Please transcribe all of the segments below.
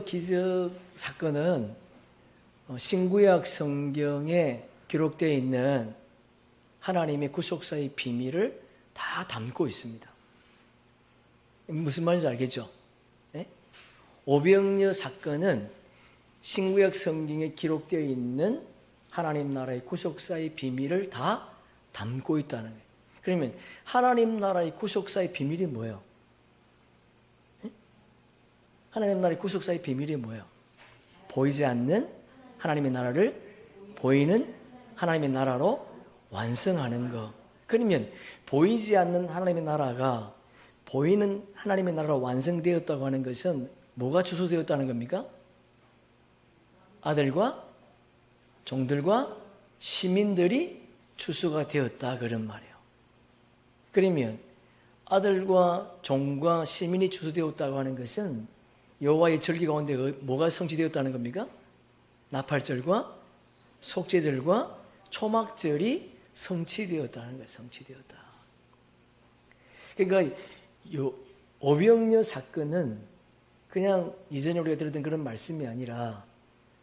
기적 사건은 신구약 성경에 기록되어 있는 하나님의 구속사의 비밀을 다 담고 있습니다. 무슨 말인지 알겠죠? 네? 오병이어 사건은 신구약 성경에 기록되어 있는 하나님 나라의 구속사의 비밀을 다 담고 있다는 거예요. 그러면 하나님 나라의 구속사의 비밀이 뭐예요? 하나님 나라의 구속사의 비밀이 뭐예요? 보이지 않는 하나님의 나라를 보이는 하나님의 나라로 완성하는 것. 그러면 보이지 않는 하나님의 나라가 보이는 하나님의 나라로 완성되었다고 하는 것은 뭐가 주소되었다는 겁니까? 아들과 종들과 시민들이 추수가 되었다 그런 말이에요. 그러면 아들과 종과 시민이 추수되었다고 하는 것은 여호와의 절기 가운데 뭐가 성취되었다는 겁니까? 나팔절과 속죄절과 초막절이 성취되었다는 거예요. 성취되었다. 그러니까 오병이어 사건은 그냥 이전에 우리가 들었던 그런 말씀이 아니라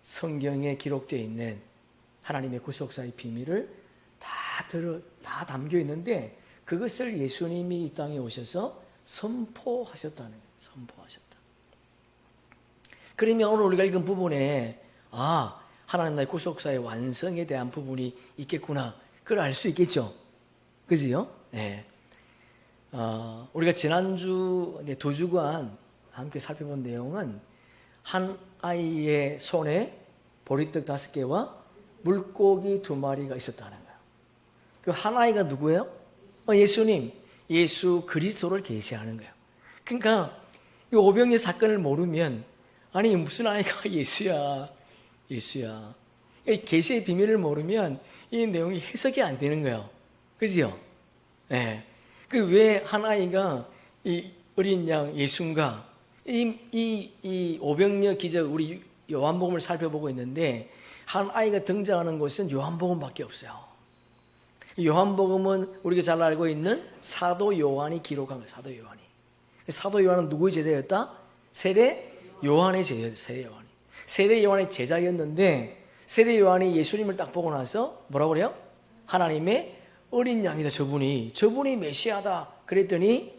성경에 기록되어 있는 하나님의 구속사의 비밀을 다 담겨 있는데 그것을 예수님이 이 땅에 오셔서 선포하셨다는 거예요. 선포하셨다. 그러면 오늘 우리가 읽은 부분에 하나님 나라의 구속사의 완성에 대한 부분이 있겠구나. 그걸 알 수 있겠죠. 그지요? 네. 우리가 지난주 2주간 함께 살펴본 내용은 한 아이의 손에 보리떡 5개와 물고기 2마리가 있었다는 거예요. 그 한 아이가 누구예요? 예수님, 예수 그리스도를 계시하는 거예요. 그러니까 이 오병이어 사건을 모르면 아니 무슨 아이가 예수야. 계시의 비밀을 모르면 이 내용이 해석이 안 되는 거예요. 그죠? 네. 그 왜 한 아이가 이 어린 양 예수인가? 이 오병이어 기적 우리 요한복음을 살펴보고 있는데 한 아이가 등장하는 곳은 요한복음밖에 없어요. 요한복음은 우리가 잘 알고 있는 사도 요한이 기록한 거예요. 사도 요한이. 사도 요한은 누구의 제자였다? 세례 요한의 제자였어요. 세례 요한의 제자였는데 세례 요한이 예수님을 딱 보고 나서 뭐라고 그래요? 하나님의 어린 양이다. 저분이 메시아다. 그랬더니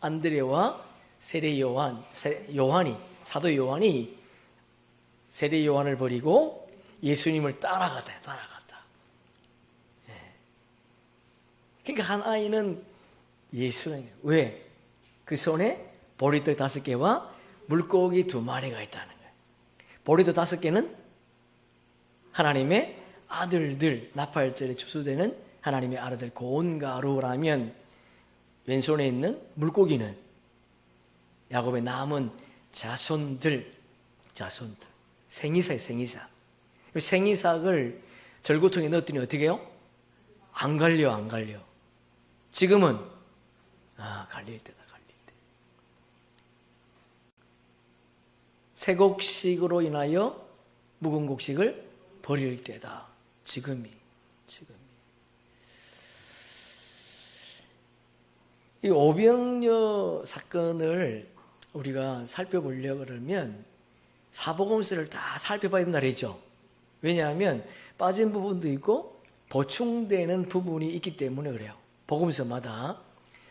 안드레와 세례 요한이 사도 요한이 세례 요한을 버리고 예수님을 따라갔다. 그러니까 한 아이는 예수는 왜? 그 손에 보리떡 5개와 물고기 2마리가 있다는 거예요. 보리떡 5개는 하나님의 아들들, 나팔절에 추수되는 하나님의 아들들 고운 가루라면 왼손에 있는 물고기는 야곱의 남은 자손들. 생이사예요, 생이삭. 생이삭을 절구통에 넣었더니 어떻게 해요? 안 갈려. 지금은 갈릴 때다. 새곡식으로 인하여 묵은 곡식을 버릴 때다. 지금이. 이 오병이어 사건을 우리가 살펴보려고 그러면 사복음서를 다 살펴봐야 된다 그랬죠. 왜냐하면 빠진 부분도 있고 보충되는 부분이 있기 때문에 그래요. 복음서마다.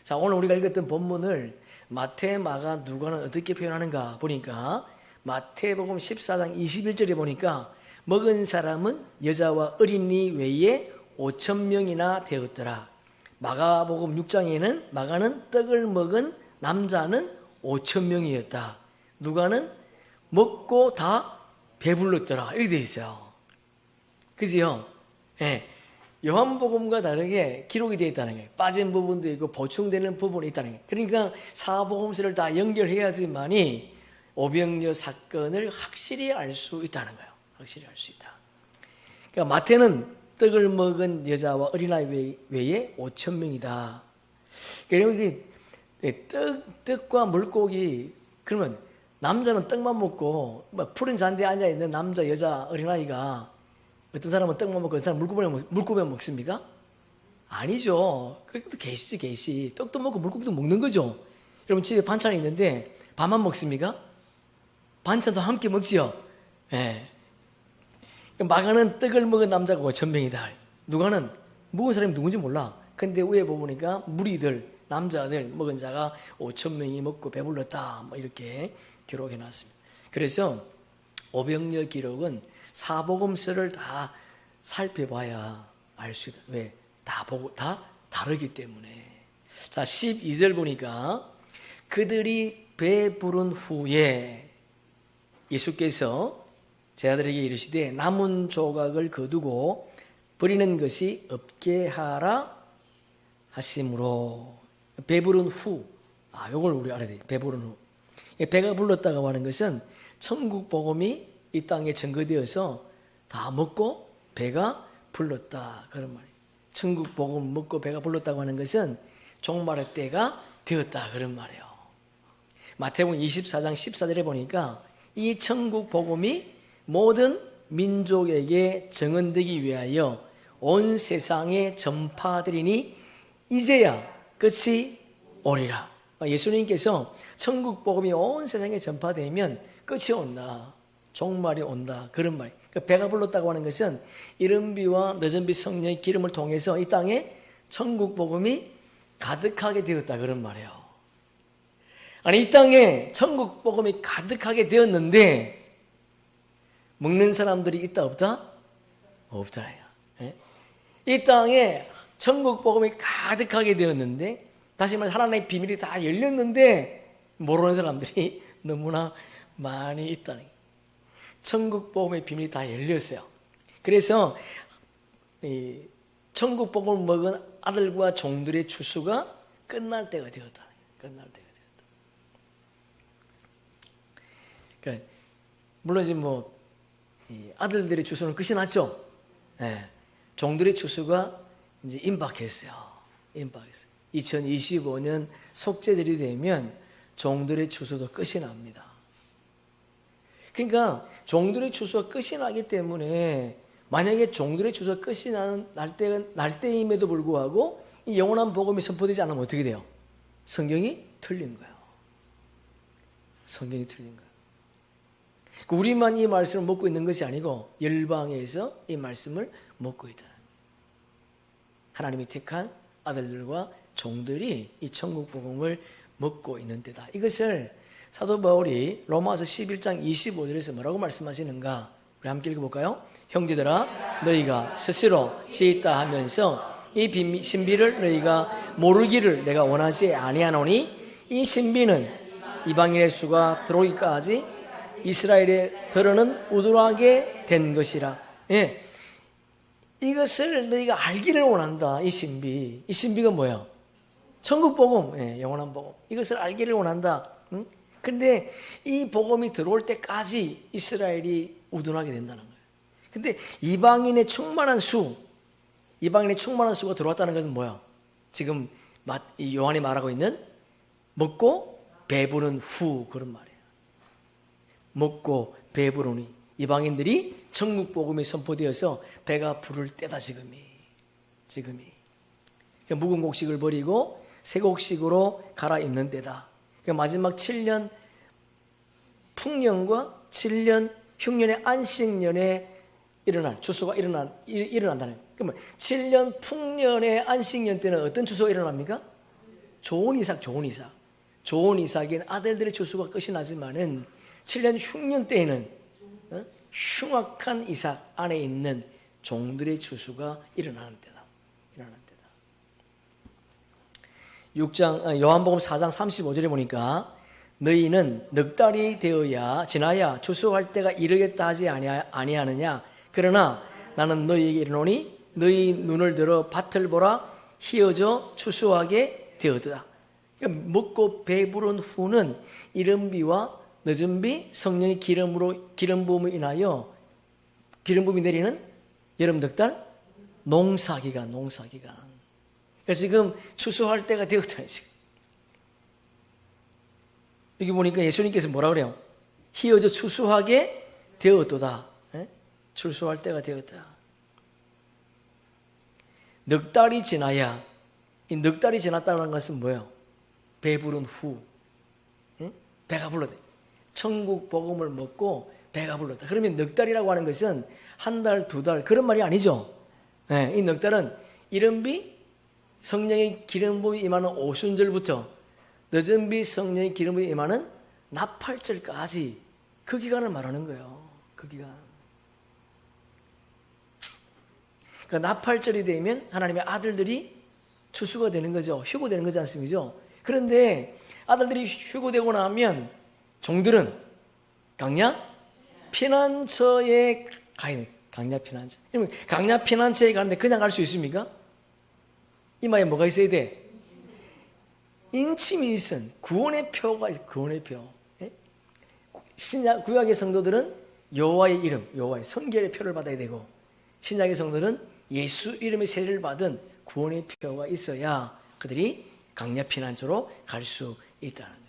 자, 오늘 우리가 읽었던 본문을 마태, 마가, 누가는 어떻게 표현하는가 보니까 마태복음 14장 21절에 보니까 먹은 사람은 여자와 어린이 외에 5,000명이나 되었더라. 마가복음 6장에는 마가는 떡을 먹은 남자는 5,000명이었다. 누가는 먹고 다 배불렀더라. 이렇게 되어 있어요. 그지요? 예. 요한복음과 다르게 기록이 되어 있다는 거예요. 빠진 부분도 있고 보충되는 부분이 있다는 거예요. 그러니까 사복음서를 다 연결해야지만이 오병이어 사건을 확실히 알 수 있다는 거예요. 확실히 알 수 있다. 그러니까 마태는 떡을 먹은 여자와 어린아이 외에 5,000명이다. 그리고 이게 떡과 물고기, 그러면 남자는 떡만 먹고 푸른 잔디에 앉아있는 남자, 여자, 어린아이가 어떤 사람은 떡만 먹고 어떤 사람은 물고기만 먹습니까? 아니죠. 그것도 계시지, 계시. 떡도 먹고 물고기도 먹는 거죠. 여러분 집에 반찬이 있는데 밥만 먹습니까? 반찬도 함께 먹지요. 예. 마가는 떡을 먹은 남자가 5,000명이다. 누가는 먹은 사람이 누군지 몰라. 근데 위에 보니까 무리들, 남자들 먹은 자가 5,000명이 먹고 배불렀다. 뭐 이렇게 기록해 놨습니다. 그래서 오병이어 기록은 사복음서를 다 살펴봐야 알 수 있다. 왜? 다 보고 다 다르기 때문에. 자, 12절 보니까 그들이 배부른 후에 예수께서 제자들에게 이르시되 남은 조각을 거두고 버리는 것이 없게 하라 하심으로. 배부른 후. 요걸 우리 알아야 돼요. 배부른 후. 배가 불렀다고 하는 것은 천국 복음이 이 땅에 증거되어서 다 먹고 배가 불렀다. 그런 말이에요. 천국 복음 먹고 배가 불렀다고 하는 것은 종말의 때가 되었다. 그런 말이에요. 마태복음 24장 14절에 보니까 이 천국 복음이 모든 민족에게 증언되기 위하여 온 세상에 전파되리니 이제야 끝이 오리라. 예수님께서 천국 복음이 온 세상에 전파되면 끝이 온다. 종말이 온다. 그런 말. 배가 불렀다고 하는 것은 이른비와 늦은비 성령의 기름을 통해서 이 땅에 천국 복음이 가득하게 되었다. 그런 말이에요. 아니, 이 땅에 천국 복음이 가득하게 되었는데 먹는 사람들이 있다 없다? 없다. 이 땅에 천국 복음이 가득하게 되었는데, 다시 말해 하나님의 비밀이 다 열렸는데 모르는 사람들이 너무나 많이 있다는 거예요. 천국 복음의 비밀이 다 열렸어요. 그래서 이 천국 복음을 먹은 아들과 종들의 추수가 끝날 때가 되었다. 끝날 때가 되었다. 그러니까 물론 지금 아들들의 추수는 끝이 났죠. 네. 종들의 추수가 이제 임박했어요. 임박했어요. 2025년 속죄절이 되면 종들의 추수도 끝이 납니다. 그러니까 종들의 추수가 끝이 나기 때문에 만약에 종들의 추수가 끝이 나는 날 때임에도 불구하고 이 영원한 복음이 선포되지 않으면 어떻게 돼요? 성경이 틀린 거예요. 성경이 틀린 거예요. 우리만 이 말씀을 먹고 있는 것이 아니고 열방에서 이 말씀을 먹고 있다. 하나님이 택한 아들들과 종들이 이 천국 복음을 먹고 있는 때다. 이것을 사도 바울이 로마서 11장 25절에서 뭐라고 말씀하시는가? 우리 함께 읽어볼까요? 형제들아, 너희가 스스로 지있다 하면서 이 신비를 너희가 모르기를 내가 원하지 아니하노니 이 신비는 이방인의 수가 들어오기까지 이스라엘에 들어는 우둔하게 된 것이라. 예. 이것을 너희가 알기를 원한다. 이 신비. 이 신비가 뭐야? 천국 복음, 예, 영원한 복음. 이것을 알기를 원한다. 응? 근데 이 복음이 들어올 때까지 이스라엘이 우둔하게 된다는 거예요. 근데 이방인의 충만한 수가 들어왔다는 것은 뭐야? 지금 요한이 말하고 있는 먹고 배부른 후 그런 말이에요. 먹고 배부르니 이방인들이 천국 복음이 선포되어서 배가 부를 때다. 지금이 그러니까 묵은 곡식을 버리고 새 곡식으로 갈아입는 때다. 그러니까 마지막 7년 풍년과 7년 흉년의 안식년에 일어날 추수가 일어난다는 거예요. 그러면 7년 풍년의 안식년 때는 어떤 추수가 일어납니까? 좋은 이삭인 아들들의 추수가 끝이 나지만은 7년 흉년 때에는 흉악한 이삭 안에 있는 종들의 추수가 일어나는 때다. 6장 요한복음 4장 35절에 보니까 너희는 넉 달이 되어야 지나야 추수할 때가 이르겠다 하지 아니하느냐. 그러나 나는 너희에게 이르노니 너희 눈을 들어 밭을 보라 희어져 추수하게 되었다. 그러니까 먹고 배부른 후는 이른비와 늦은비 성령의 기름 부음을 인하여 기름 부음이 내리는 여름 넉달 농사기간. 그러니까 지금 추수할 때가 되었다. 지금 여기 보니까 예수님께서 뭐라 그래요? 희어져 추수하게 되었도다. 추수할 때가 되었다. 넉 달이 지나야, 이 넉 달이 지났다는 것은 뭐예요? 배부른 후, 배가 불러대. 천국 복음을 먹고 배가 불렀다. 그러면 넉 달이라고 하는 것은 한 달, 두 달 그런 말이 아니죠. 네, 이 넉 달은 이른비 성령의 기름 부음이 임하는 오순절부터 늦은 비 성령의 기름 부음이 임하는 나팔절까지 그 기간을 말하는 거예요. 그 기간. 그러니까 나팔절이 되면 하나님의 아들들이 추수가 되는 거죠. 휴고되는 거지 않습니까? 그런데 아들들이 휴고되고 나면 종들은 강야 피난처에 가야 돼. 강야 피난처. 강야 피난처에 가는데 그냥 갈 수 있습니까? 이마에 뭐가 있어야 돼? 인침이 있은 구원의 표가 있어. 구원의 표. 신약 구약의 성도들은 여호와의 이름, 여호와의 성결의 표를 받아야 되고 신약의 성도들은 예수 이름의 세례를 받은 구원의 표가 있어야 그들이 강야 피난처로 갈 수 있다는 거예요.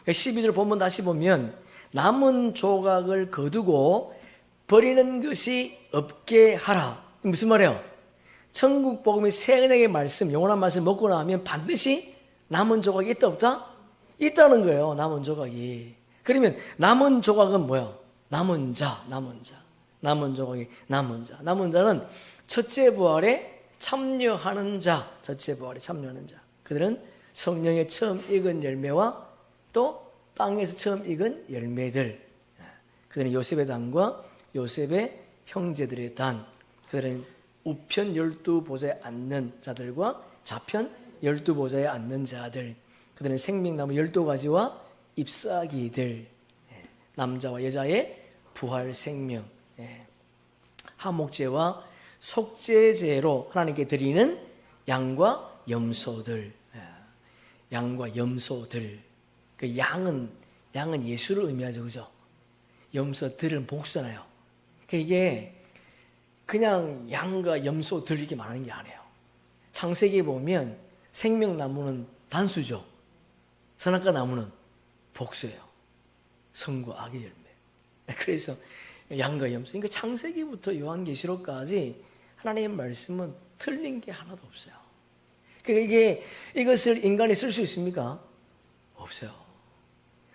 12절 본문 다시 보면 남은 조각을 거두고 버리는 것이 없게 하라. 무슨 말이에요? 천국 복음의 새 언약의 말씀, 영원한 말씀 먹고 나면 반드시 남은 조각이 있다 없다? 있다는 거예요. 남은 조각이. 그러면 남은 조각은 뭐야? 남은 자. 남은 조각이 남은 자. 남은 자는 첫째 부활에 참여하는 자. 첫째 부활에 참여하는 자. 그들은 성령의 처음 익은 열매와 또 땅에서 처음 익은 열매들. 그들은 요셉의 단과 요셉의 형제들의 단. 그들은 우편 12보좌에 앉는 자들과 좌편 12보좌에 앉는 자들. 그들은 생명나무 12가지와 잎사귀들. 남자와 여자의 부활 생명. 화목제와 속죄제로 하나님께 드리는 양과 염소들. 양과 염소들. 그 양은 예수를 의미하죠. 그죠? 염소들은 복수잖아요. 이게 그냥 양과 염소들 이렇게 말하는 게 아니에요. 창세기에 보면 생명나무는 단수죠. 선악과 나무는 복수예요. 선과 악의 열매. 그래서 양과 염소. 그러니까 창세기부터 요한계시록까지 하나님의 말씀은 틀린 게 하나도 없어요. 그러니까 이것을 인간이 쓸 수 있습니까? 없어요.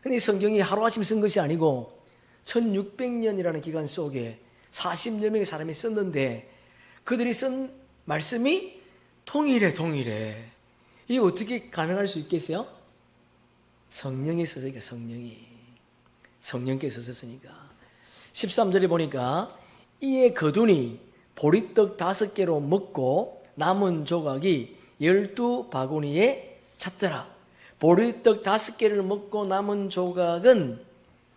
근데 성경이 하루아침 쓴 것이 아니고 1600년이라는 기간 속에 40여 명의 사람이 썼는데 그들이 쓴 말씀이 동일해. 이게 어떻게 가능할 수 있겠어요? 성령이 써서니까 성령께서 썼으니까 13절에 보니까 이에 거두니 보리떡 5개로 먹고 남은 조각이 12바구니에 찼더라. 보리떡 5개를 먹고 남은 조각은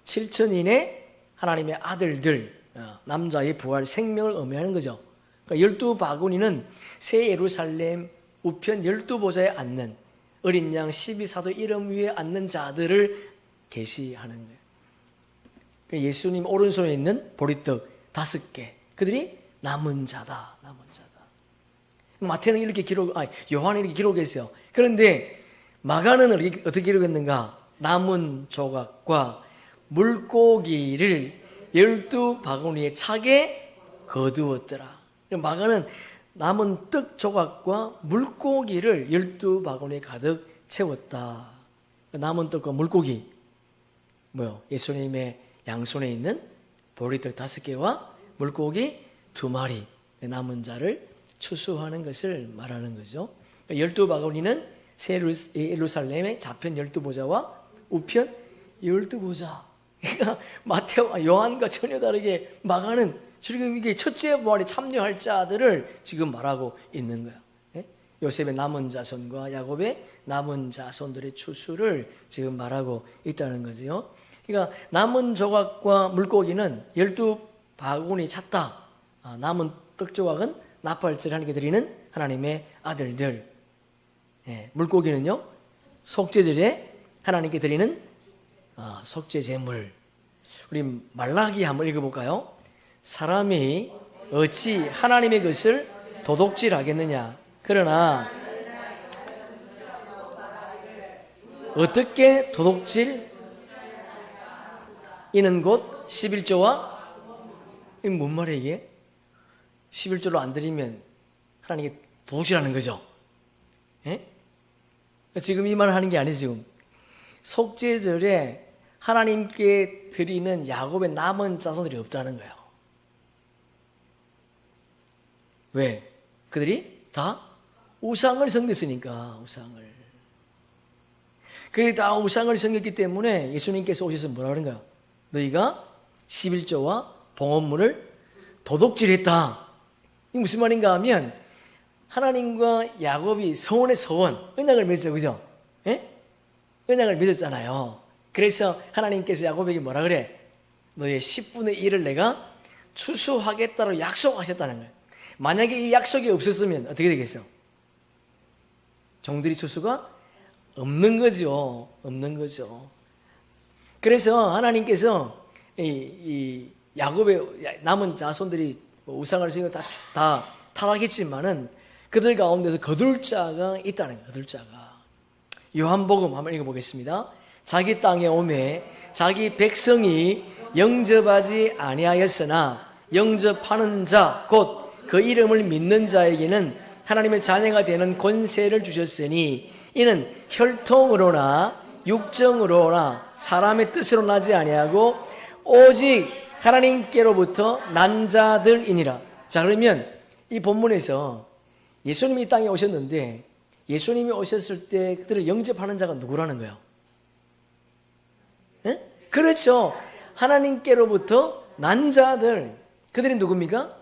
7천인의 하나님의 아들들, 남자의 부활 생명을 의미하는 거죠. 그러니까 12바구니는 새 예루살렘 우편 12보좌에 앉는 어린 양 12사도 이름 위에 앉는 자들을 계시하는 거예요. 그러니까 예수님 오른손에 있는 보리떡 5개, 그들이 남은 자다. 마태는 이렇게 요한은 이렇게 기록했어요. 그런데 마가는 어떻게 기록했는가? 남은 조각과 물고기를 12바구니에 차게 거두었더라. 마가는 남은 떡 조각과 물고기를 12바구니에 가득 채웠다. 남은 떡과 물고기, 예수님의 양손에 있는 보리떡 5개와 물고기 2마리, 남은 자를 추수하는 것을 말하는 거죠. 12바구니는 새 예루살렘의 좌편 12보좌와 우편 12보좌. 그러니까 마태와 요한과 전혀 다르게 마가는 지금 이게 첫째 부활에 참여할 자들을 지금 말하고 있는 거야. 요셉의 남은 자손과 야곱의 남은 자손들의 추수를 지금 말하고 있다는 거죠. 그러니까 남은 조각과 물고기는 12바구니 찼다. 남은 떡 조각은 나팔절 하나님께 드리는 하나님의 아들들. 물고기는요, 속죄절에 하나님께 드리는 속죄제물. 우리 말라기 한번 읽어볼까요? 사람이 어찌 하나님의 것을 도둑질하겠느냐? 그러나 어떻게 도둑질? 이는 곧 11조와 이게 뭔 말이에요 이게? 11조로 안 드리면 하나님께 도둑질하는 거죠. 지금 이 말을 하는 게 아니지. 지금 속죄절에 하나님께 드리는 야곱의 남은 자손들이 없다는 거예요. 왜? 그들이 다 우상을 섬겼으니까. 우상을. 그들이 다 우상을 섬겼기 때문에 예수님께서 오셔서 뭐라 그런가요? 너희가 11조와 봉헌물을 도둑질했다. 이게 무슨 말인가 하면 하나님과 야곱이 서원의 서원, 언약을 맺었죠. 그죠? 예? 언약을 맺었잖아요. 그래서 하나님께서 야곱에게 뭐라 그래? 너의 10분의 1을 내가 추수하겠다고 약속하셨다는 거예요. 만약에 이 약속이 없었으면 어떻게 되겠어? 종들이 추수가 없는 거죠. 없는 거죠. 그래서 하나님께서 이 야곱의 남은 자손들이 우상을 지금 다 타락했지만은 그들 가운데서 거둘 자가 있다는 거예요. 거둘 자가. 요한복음 한번 읽어보겠습니다. 자기 땅에 오매 자기 백성이 영접하지 아니하였으나 영접하는 자 곧 그 이름을 믿는 자에게는 하나님의 자녀가 되는 권세를 주셨으니 이는 혈통으로나 육정으로나 사람의 뜻으로 나지 아니하고 오직 하나님께로부터 난 자들이니라. 자, 그러면 이 본문에서 예수님이 이 땅에 오셨는데 예수님이 오셨을 때 그들을 영접하는 자가 누구라는 거예요? 네? 그렇죠. 하나님께로부터 난 자들. 그들이 누굽니까?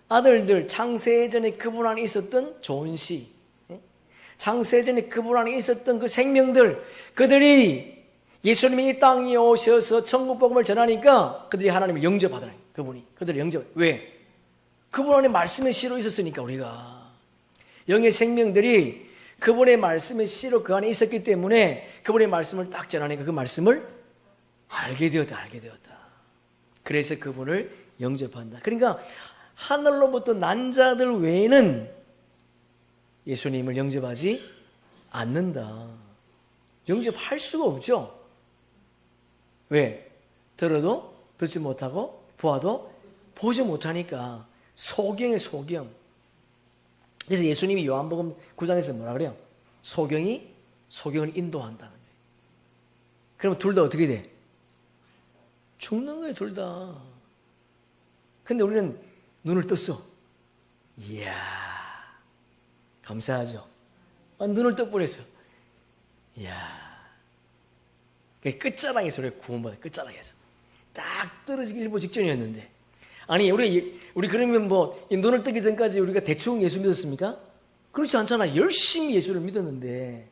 아들들. 창세전에 그분 안에 있었던 좋은 시. 창세전에 그분 안에 있었던 그 생명들. 그들이 예수님이 이 땅에 오셔서 천국 복음을 전하니까 그들이 하나님을 영접하더라고요. 그분이. 그들을 영접. 왜? 그분 안에 말씀의 씨로 있었으니까 우리가. 영의 생명들이 그분의 말씀의 씨로 그 안에 있었기 때문에 그분의 말씀을 딱 전하니까 그 말씀을 알게 되었다. 알게 되었다. 그래서 그분을 영접한다. 그러니까 하늘로부터 난 자들 외에는 예수님을 영접하지 않는다. 영접할 수가 없죠. 왜? 들어도 듣지 못하고 보아도 보지 못하니까. 소경의 소경. 그래서 예수님이 요한복음 9장에서 뭐라 그래요? 소경이 소경을 인도한다는 거예요. 그러면 둘 다 어떻게 돼? 죽는 거예요, 둘 다. 근데 우리는 눈을 떴어. 이야, 감사하죠. 눈을 떠버렸어. 이야. 끝자락에서 우리가 구원받아. 끝자락에서. 딱 떨어지기 일보 직전이었는데. 아니, 우리 그러면 뭐, 눈을 뜨기 전까지 우리가 대충 예수 믿었습니까? 그렇지 않잖아. 열심히 예수를 믿었는데,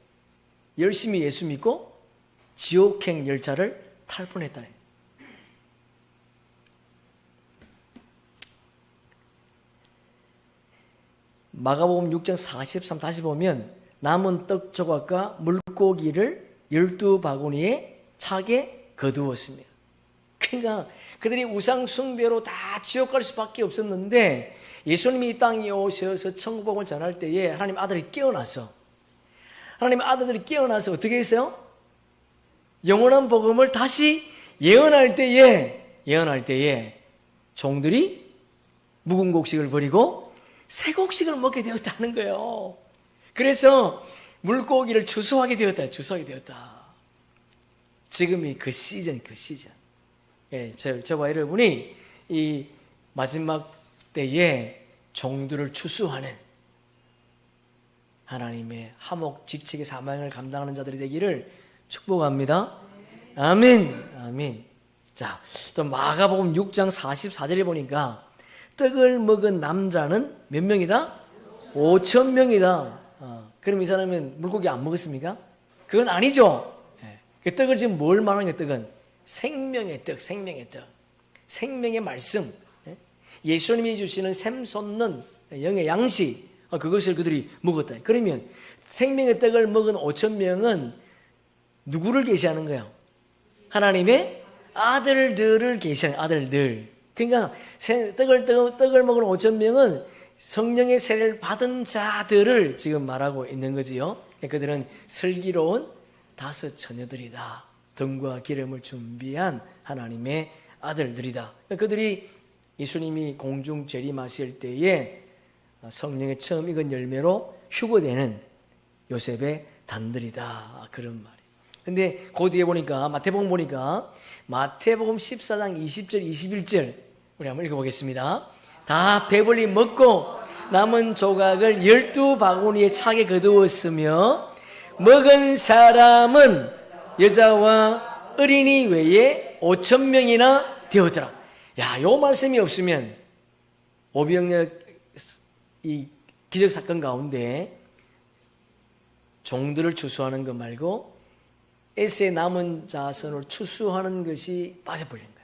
열심히 예수 믿고, 지옥행 열차를 탈 뻔했다네. 마가복음 6장 43 다시 보면, 남은 떡 조각과 물고기를 12바구니에 차게 거두었습니다. 그러니까 그들이 우상 숭배로 다 지옥 갈 수밖에 없었는데 예수님이 이 땅에 오셔서 천국복음을 전할 때에 하나님 아들이 깨어나서 하나님 아들들이 깨어나서 어떻게 했어요? 영원한 복음을 다시 예언할 때에 종들이 묵은 곡식을 버리고 새 곡식을 먹게 되었다는 거예요. 그래서 물고기를 추수하게 되었다. 지금이 그 시즌. 예, 저와 여러분이 이 마지막 때에 종들을 추수하는 하나님의 하목직책의 사명을 감당하는 자들이 되기를 축복합니다. 아멘. 아멘. 자, 또 마가복음 6장 44절에 보니까 떡을 먹은 남자는 몇 명이다? 5,000명이다. 그럼 이 사람은 물고기 안 먹었습니까? 그건 아니죠. 그 떡을 지금 뭘 말하는 거예요? 떡은 생명의 떡, 생명의 말씀. 예수님이 주시는 샘솟는 영의 양식, 그것을 그들이 먹었다. 그러면 생명의 떡을 먹은 5,000명은 누구를 계시하는 거예요? 하나님의 아들들을 계시하는 아들들. 그러니까 떡을 먹은 5,000명은 성령의 세례를 받은 자들을 지금 말하고 있는 거지요. 그들은 슬기로운 5 처녀들이다. 등과 기름을 준비한 하나님의 아들들이다. 그들이 예수님이 공중 재림하실 때에 성령의 처음 익은 열매로 휴거되는 요셉의 단들이다. 그런 말이에요. 근데 그 뒤에 보니까 마태복음 보니까 마태복음 14장 20절 21절 우리 한번 읽어보겠습니다. 다 배불리 먹고 남은 조각을 12바구니에 차게 거두었으며 먹은 사람은 여자와 어린이 외에 5,000명이나 되었더라. 야, 요 말씀이 없으면 오병이어 이 기적 사건 가운데 종들을 추수하는 것 말고 에스의 남은 자손을 추수하는 것이 빠져버린 거예요.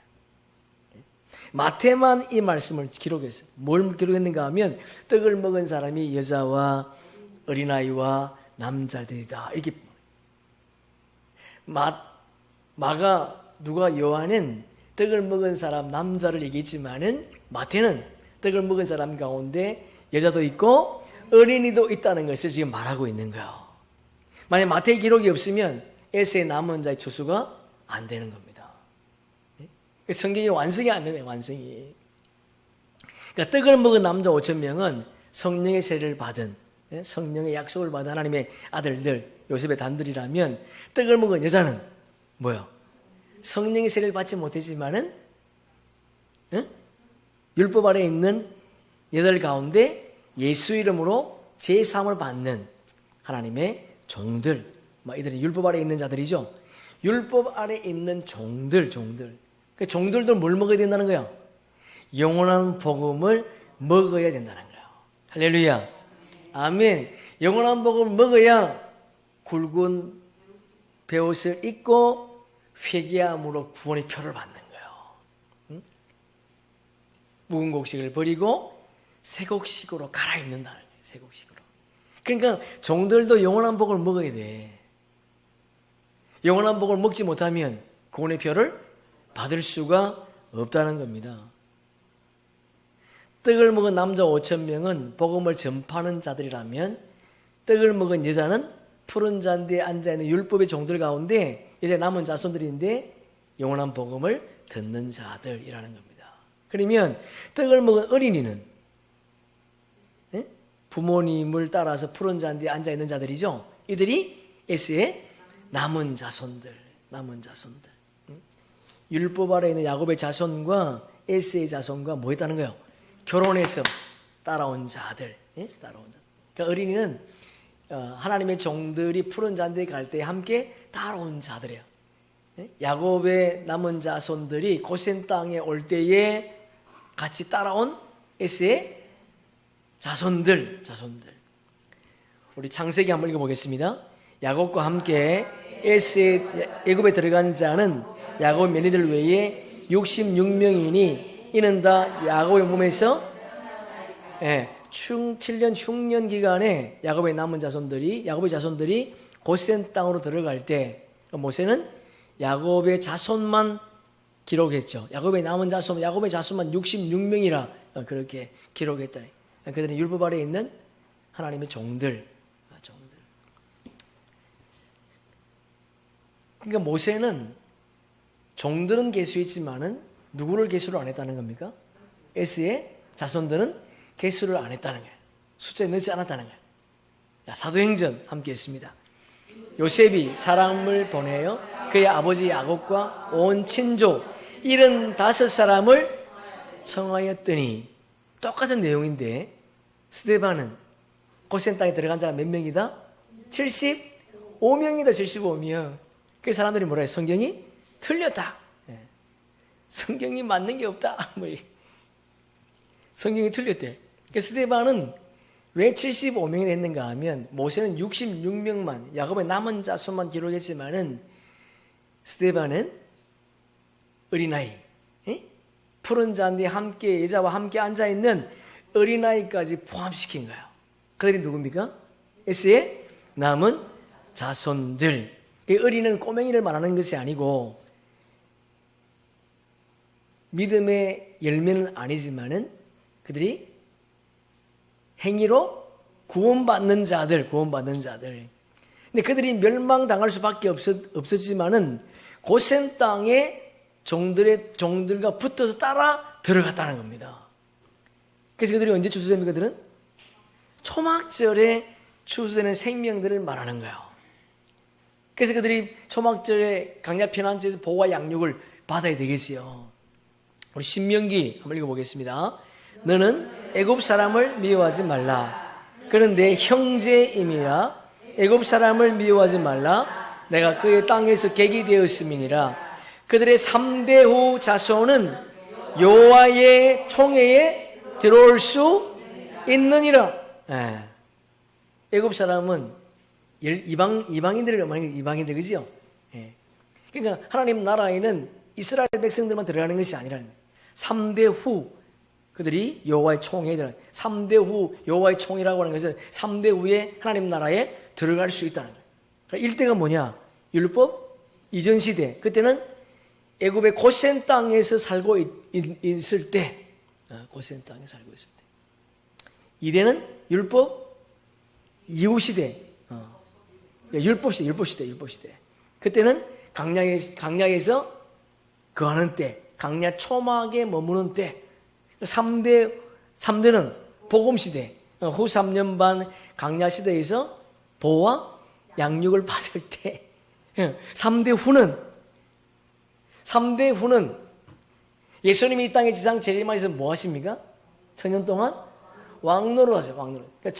마태만 이 말씀을 기록했어요. 뭘 기록했는가 하면 떡을 먹은 사람이 여자와 어린아이와 남자들이다. 이렇게 마가 누가 요한은 떡을 먹은 사람 남자를 얘기했지만은 마태는 떡을 먹은 사람 가운데 여자도 있고 어린이도 있다는 것을 지금 말하고 있는 거예요. 만약 마태의 기록이 없으면 에스의 남은 자의 추수가 안 되는 겁니다. 성경이 완성이 안 되네, 완성이. 그러니까 떡을 먹은 남자 5,000명은 성령의 세례를 받은, 성령의 약속을 받은 하나님의 아들들, 요셉의 단들이라면 떡을 먹은 여자는 뭐요? 성령의 세례를 받지 못했지만은 율법 아래에 있는 여덟 가운데 예수 이름으로 제3을 받는 하나님의 종들, 이들은 율법 아래에 있는 자들이죠. 율법 아래에 있는 종들. 그 종들도 뭘 먹어야 된다는 거예요? 영원한 복음을 먹어야 된다는 거예요. 할렐루야. 아멘. 영원한 복음을 먹어야 굵은 베옷을 입고 회개함으로 구원의 표를 받는 거예요. 묵은 곡식을 버리고 새 곡식으로 갈아입는다는 거예요. 새 곡식으로. 그러니까 종들도 영원한 복을 먹어야 돼. 영원한 복을 먹지 못하면 구원의 표를 받을 수가 없다는 겁니다. 떡을 먹은 남자 5,000명은 복음을 전파하는 자들이라면 떡을 먹은 여자는 푸른 잔디에 앉아있는 율법의 종들 가운데 이제 남은 자손들인데 영원한 복음을 듣는 자들이라는 겁니다. 그러면 떡을 먹은 어린이는 부모님을 따라서 푸른 잔디에 앉아있는 자들이죠. 이들이 에스의 남은 자손들. 율법 아래에 있는 야곱의 자손과 에스의 자손과 뭐 했다는 거예요? 결혼해서 따라온 자들. 그러니까 어린이는 하나님의 종들이 푸른 잔디에 갈 때 함께 따라온 자들이에요. 야곱의 남은 자손들이 고센 땅에 올 때에 같이 따라온 에스의 자손들. 우리 창세기 한번 읽어보겠습니다. 야곱과 함께 에스의 애굽에 들어간 자는 야곱 며느리들 외에 66명이니 이는 다 야곱의 몸에서 7년 흉년 기간에 야곱의 남은 야곱의 자손들이 고센 땅으로 들어갈 때 모세는 야곱의 자손만 기록했죠. 야곱의 남은 자손, 야곱의 자손만 66명이라 그렇게 기록했다니. 그들은 율법 아래에 있는 하나님의 종들. 그러니까 모세는 종들은 계수했지만은 누구를 계수를 안 했다는 겁니까? 에스의 자손들은 계수를 안 했다는 거예요. 숫자에 넣지 않았다는 거예요. 자, 사도행전 함께 했습니다. 요셉이 사람을 보내어 그의 아버지 야곱과 온 친족 75사람을 청하였더니 똑같은 내용인데 스데반은 고센 땅에 들어간 자가 몇 명이다? 75명이다. 75명. 그 사람들이 뭐라 해요? 성경이 틀렸다. 성경이 맞는 게 없다. 성경이 틀렸대. 스데반은 왜 75명이 했는가 하면 모세는 66명만 야곱의 남은 자손만 기록했지만은 스데반은 어린아이, 푸른 잔디에 함께 여자와 함께 앉아있는 어린아이까지 포함시킨 거예요. 그들이 누굽니까? 에스의 남은 자손들. 어린이는 꼬맹이를 말하는 것이 아니고 믿음의 열매는 아니지만은 그들이 행위로 구원받는 자들. 근데 그들이 멸망당할 수밖에 없었지만은 고센 땅에 종들과 붙어서 따라 들어갔다는 겁니다. 그래서 그들이 언제 추수됩니까? 그들은 초막절에 추수되는 생명들을 말하는 거예요. 그래서 그들이 초막절에 강야 피난처에서 보호와 양육을 받아야 되겠지요. 우리 신명기 한번 읽어보겠습니다. 너는 애굽 사람을 미워하지 말라. 그는 내 형제임이라. 애굽 사람을 미워하지 말라. 내가 그의 땅에서 객이 되었음이니라. 그들의 3대 후 자손은 여호와의 총회에 들어올 수 있느니라. 애굽 사람은 이방인들을 말하는 이방인들, 그죠? 그러니까 하나님 나라에는 이스라엘 백성들만 들어가는 것이 아니라 3대 후 그들이 여호와의 총회에 들어가. 3대 후 여호와의 총회라고 하는 것은 3대 후에 하나님 나라에 들어갈 수 있다는 거예요. 그러니까 1대가 뭐냐? 율법 이전 시대. 그때는 애굽의 고센 땅에서 살고 있을 때, 고센 땅에 살고 있을 때. 2대는 율법 이후 시대, 율법 시대. 그때는 강야에서 거하는 때, 강야 초막에 머무는 때. 3대는 복음 시대, 후 3년 반 강야 시대에서 보호와 양육을 받을 때. 3대 후는 예수님이 이 땅에 지상 재림하셔서 뭐 하십니까? 천년 동안 왕노를 하세요. 왕노를. 그러니까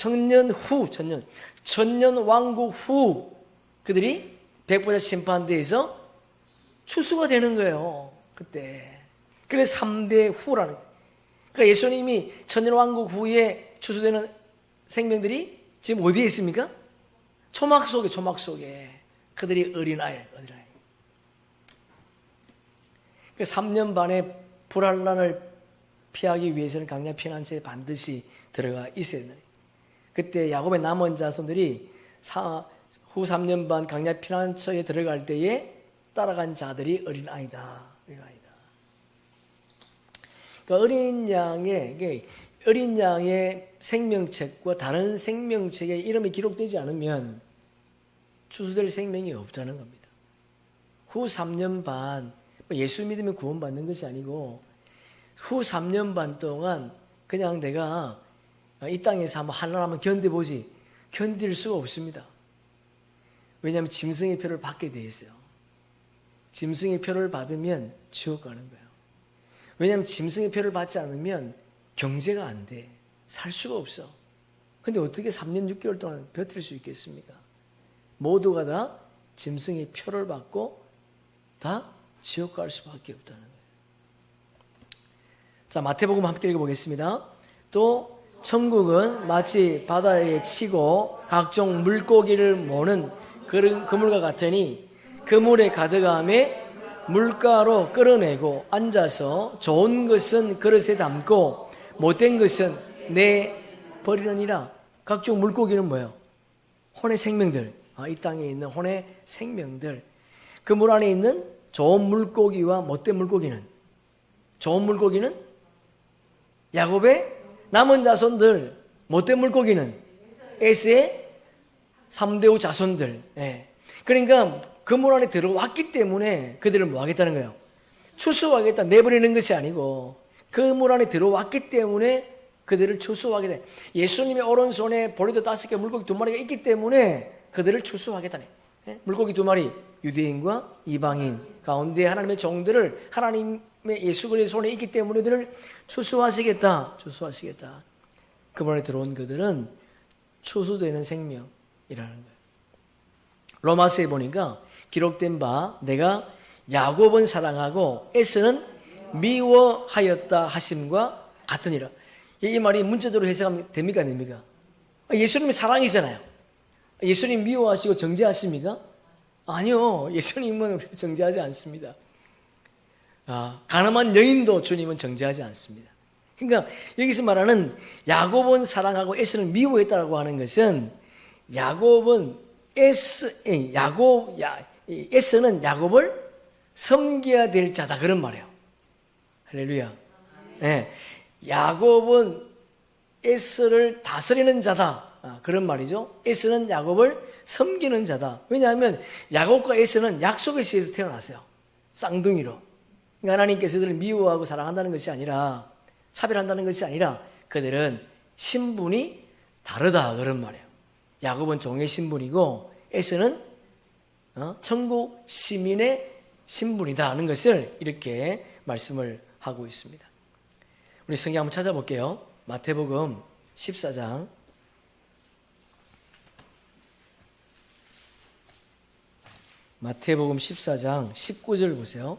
천년 왕국 후 그들이 백보자 심판대에서 추수가 되는 거예요. 그때. 그래서 3대 후라는 거예요. 그러니까 예수님이 천년 왕국 후에 추수되는 생명들이 지금 어디에 있습니까? 초막 속에. 그들이 어린아이. 그 3년 반의 불환란을 피하기 위해서는 강야 피난처에 반드시 들어가 있어야 된다. 그때 야곱의 남은 자손들이 후 3년 반 강야 피난처에 들어갈 때에 따라간 자들이 어린아이다. 그러니까 어린 양의 생명책과 다른 생명책에 이름이 기록되지 않으면 추수될 생명이 없다는 겁니다. 후 3년 반, 예수 믿으면 구원받는 것이 아니고 후 3년 반 동안 그냥 내가 이 땅에서 한번 견뎌보지, 견딜 수가 없습니다. 왜냐하면 짐승의 표를 받게 돼 있어요. 짐승의 표를 받으면 지옥 가는 거예요. 왜냐하면 짐승의 표를 받지 않으면 경제가 안 돼. 살 수가 없어. 근데 어떻게 3년 6개월 동안 버틸 수 있겠습니까? 모두가 다 짐승의 표를 받고 다 지옥 갈 수밖에 없다는 거예요. 자, 마태복음 함께 읽어보겠습니다. 또 천국은 마치 바다에 치고 각종 물고기를 모는 그물과 같으니 그 물에 가득함에 물가로 끌어내고 앉아서 좋은 것은 그릇에 담고 못된 것은 내버리느니라. 각종 물고기는 뭐예요? 혼의 생명들. 이 땅에 있는 혼의 생명들. 그 물 안에 있는 좋은 물고기와 못된 물고기는, 좋은 물고기는 야곱의 남은 자손들, 못된 물고기는 에스의 3대 후 자손들. 그러니까 그 물 안에 들어왔기 때문에 그들을 뭐 하겠다는 거예요? 추수하겠다. 내버리는 것이 아니고 그 물 안에 들어왔기 때문에 그들을 추수하겠다. 예수님의 오른손에 보리도 5개, 물고기 2마리가 있기 때문에 그들을 추수하겠다네. 물고기 2마리, 유대인과 이방인 가운데 하나님의 종들을 하나님의 예수 그리스도의 손에 있기 때문에 그들을 추수하시겠다. 그 물 안에 들어온 그들은 추수되는 생명이라는 거예요. 로마서에 보니까 기록된 바 내가 야곱은 사랑하고 에서는 미워하였다 하심과 같으니라. 이 말이 문자적으로 해석하면 됩니까? 안 됩니까? 예수님이 사랑이잖아요. 예수님 미워하시고 정죄하십니까? 아니요. 예수님은 정죄하지 않습니다. 가늠한 여인도 주님은 정죄하지 않습니다. 그러니까 여기서 말하는 야곱은 사랑하고 에서는 미워했다라고 하는 것은 에서는 야곱을 섬겨야 될 자다, 그런 말이에요. 할렐루야. 야곱은 에서를 다스리는 자다, 그런 말이죠. 에서는 야곱을 섬기는 자다. 왜냐하면 야곱과 에서는 약속의 씨에서 태어났어요. 쌍둥이로. 그러니까 하나님께서 그들을 미워하고 사랑한다는 것이 아니라, 차별한다는 것이 아니라 그들은 신분이 다르다, 그런 말이에요. 야곱은 종의 신분이고 에서는 천국 시민의 신분이다 하는 것을 이렇게 말씀을 하고 있습니다. 우리 성경 한번 찾아볼게요. 마태복음 14장 마태복음 14장 19절 보세요.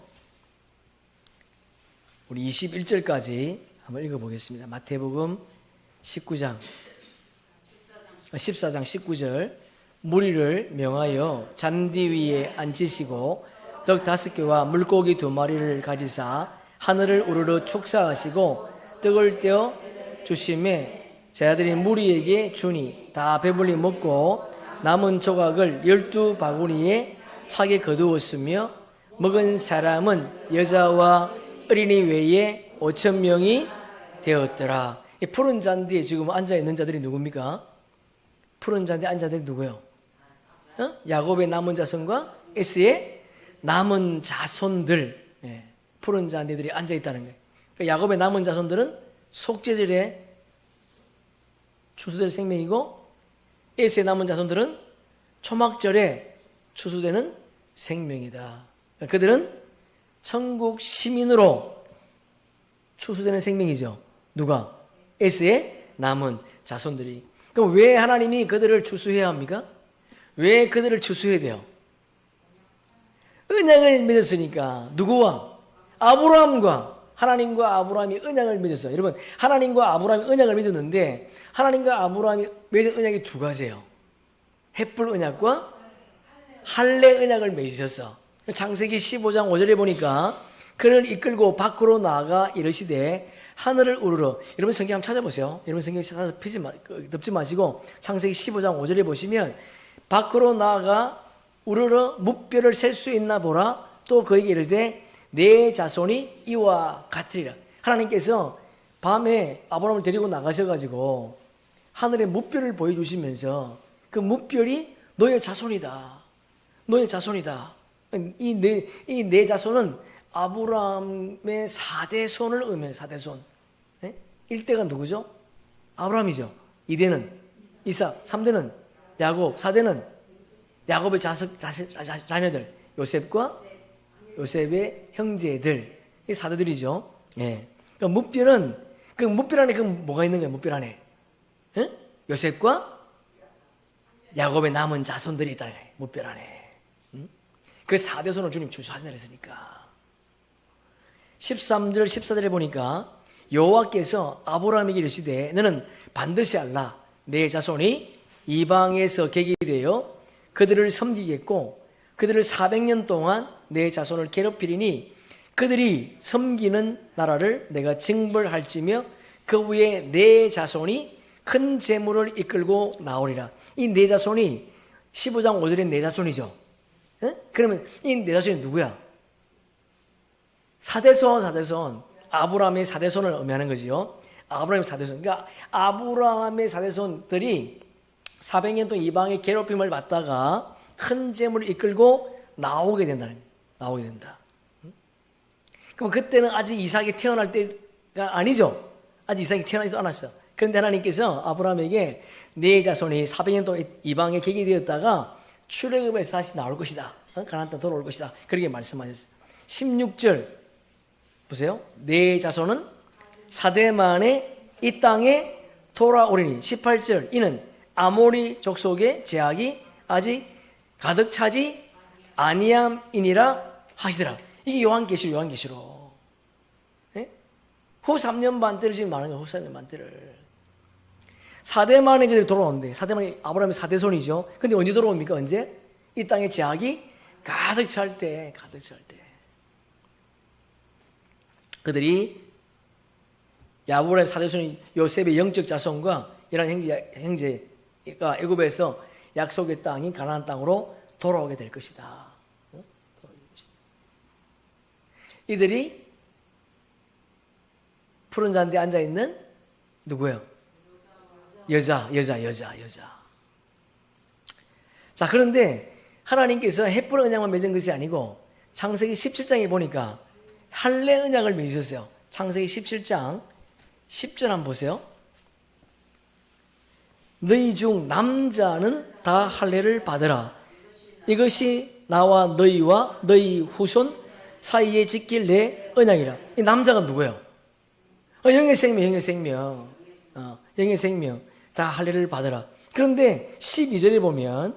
우리 21절까지 한번 읽어보겠습니다. 마태복음 14장 19절 무리를 명하여 잔디 위에 앉히시고 떡 5개와 물고기 2마리를 가지사 하늘을 우러러 축사하시고 떡을 떼어 주심에 제자들이 무리에게 주니 다 배불리 먹고 남은 조각을 12바구니에 차게 거두었으며 먹은 사람은 여자와 어린이 외에 5,000명이 되었더라. 이 푸른 잔디에 지금 앉아있는 자들이 누굽니까? 푸른 잔디에 앉은 자들이 누구예요? 야곱의 남은 자손과 에스의 남은 자손들, 푸른 잔디들이 앉아있다는 거예요. 그러니까 야곱의 남은 자손들은 속죄절에 추수될 생명이고 에스의 남은 자손들은 초막절에 추수되는 생명이다. 그러니까 그들은 천국 시민으로 추수되는 생명이죠. 누가? 에스의 남은 자손들이. 그럼 왜 하나님이 그들을 추수해야 합니까? 왜 그들을 추수해야 돼요? 언약을 맺었으니까. 누구와? 아브라함과. 하나님과 아브라함이 언약을 맺었어요. 여러분, 하나님과 아브라함이 언약을 맺었는데 하나님과 아브라함이 맺은 언약이 2가지예요. 햇불 언약과 할례 언약을 맺으셨어. 창세기 15장 5절에 보니까 그를 이끌고 밖으로 나아가 이르시되 하늘을 우러러. 여러분 성경 한번 찾아보세요. 여러분 성경 찾아서 덮지 마시고 창세기 15장 5절에 보시면 밖으로 나아가 우러러 뭇별을 셀 수 있나 보라. 또 그에게 이르되 내 자손이 이와 같으리라. 하나님께서 밤에 아브라함을 데리고 나가셔가지고 하늘의 뭇별을 보여주시면서 그 뭇별이 너의 자손이다. 너의 자손이다. 이 내 자손은 아브라함의 4대손을 의미해요. 4대손. 1대가 누구죠? 아브라함이죠. 2대는 이삭, 3대는 야곱, 4대는 야곱의 자녀들 요셉과 요셉의 형제들, 이 4대들이죠. 그러니까 뭇별은 그 뭇별 안에 그 뭐가 있는 거예요? 뭇별 안에 요셉과 야곱의 남은 자손들이 있다. 뭇별 안에. 그 4대손을 주님 추수하신다 그랬으니까. 13절 14절에 보니까 여호와께서 아브라함에게 이르시되 너는 반드시 알라. 내 자손이 이방에서 객이 되어 그들을 섬기겠고 그들을 400년 동안 내 자손을 괴롭히리니 그들이 섬기는 나라를 내가 징벌할지며 그 위에 내 자손이 큰 재물을 이끌고 나오리라. 이 내 자손이 15장 5절에 내 자손이죠. 그러면 이 내 자손이 누구야? 4대손. 아브라함의 4대손을 의미하는 거지요. 아브라함의 4대손. 그러니까 아브라함의 4대손들이 400년 동안 이방의 괴롭힘을 받다가 큰 재물을 이끌고 나오게 된다. 그럼 그때는 아직 이삭이 태어날 때가 아니죠. 아직 이삭이 태어나지도 않았어. 그런데 하나님께서 아브라함에게 내 자손이 400년 동안 이방에 객이 되었다가 출애굽에서 다시 나올 것이다. 가나안 땅 돌아올 것이다. 그렇게 말씀하셨어요. 16절 보세요. 내 자손은 4대 만에 이 땅에 돌아오리니. 18절 이는 아모리 족속의 제약이 아직 가득 차지 아니함이니라 하시더라. 이게 요한계시록. 후 3년 반 때를 지금 말하는 거예요. 후 3년 반 때를. 4대 만에 그들이 돌아오는데 4대 만에 아브라함의 4대손이죠. 근데 언제 돌아옵니까? 언제? 이 땅에 제약이 가득 찰 때. 그들이 야곱의 4대손인 요셉의 영적 자손과 이란 형제가 애굽에서 약속의 땅인 가나안 땅으로 돌아오게 될 것이다. 이들이 푸른 잔디에 앉아있는 누구예요? 여자. 자, 그런데 하나님께서 햇불 언약만 맺은 것이 아니고 창세기 17장에 보니까 할례 언약을 맺으셨어요. 창세기 17장 10절 한번 보세요. 너희 중 남자는 다 할례를 받으라. 이것이 나와 너희와 너희 후손 사이에 지킬 내 언약이라. 이 남자가 누구예요? 영의 생명, 영의 생명. 영의 생명. 다 할례를 받으라. 그런데 12절에 보면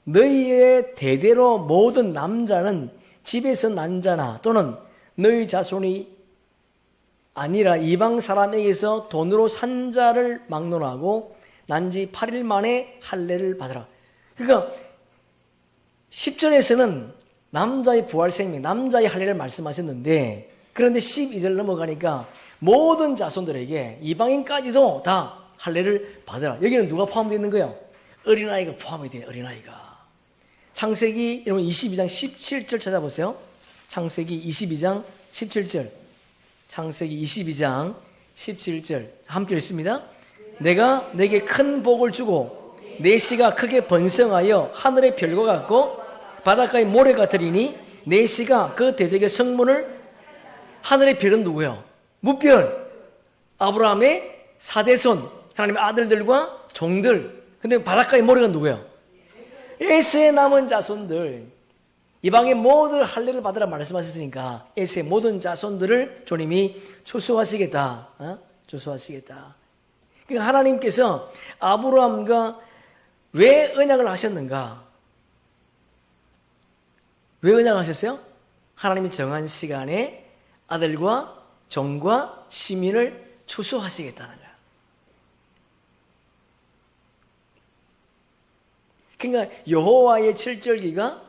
너희의 대대로 모든 남자는 집에서 난 자나 또는 너희 자손이 아니라 이방 사람에게서 돈으로 산 자를 막론하고 난 지 8일 만에 할례를 받으라. 그러니까 10절에서는 남자의 부활 생명, 남자의 할례를 말씀하셨는데, 그런데 12절 넘어가니까 모든 자손들에게 이방인까지도 다 할례를 받으라. 여기는 누가 포함되어 있는 거예요? 어린아이가 포함이 돼요. 어린아이가. 창세기 여러분 22장 17절 찾아보세요. 창세기 22장 17절. 창세기 22장 17절 함께 읽습니다. 내가 내게 큰 복을 주고 내 씨가 크게 번성하여 하늘의 별과 같고 바닷가의 모래 같으리니 내 씨가 그 대적의 성문을. 하늘의 별은 누구예요? 무별. 아브라함의 4대손 하나님의 아들들과 종들. 근데 바닷가의 모래가 누구예요? 에스의 남은 자손들. 이방의 모든 할례를 받으라 말씀하셨으니까 에스의 모든 자손들을 주님이 추수하시겠다. 추수하시겠다. 그러니까 하나님께서 아브라함과 왜 언약을 하셨는가? 왜 언약을 하셨어요? 하나님이 정한 시간에 아들과 종과 시민을 추수하시겠다는 거예요. 그러니까 여호와의 칠절기가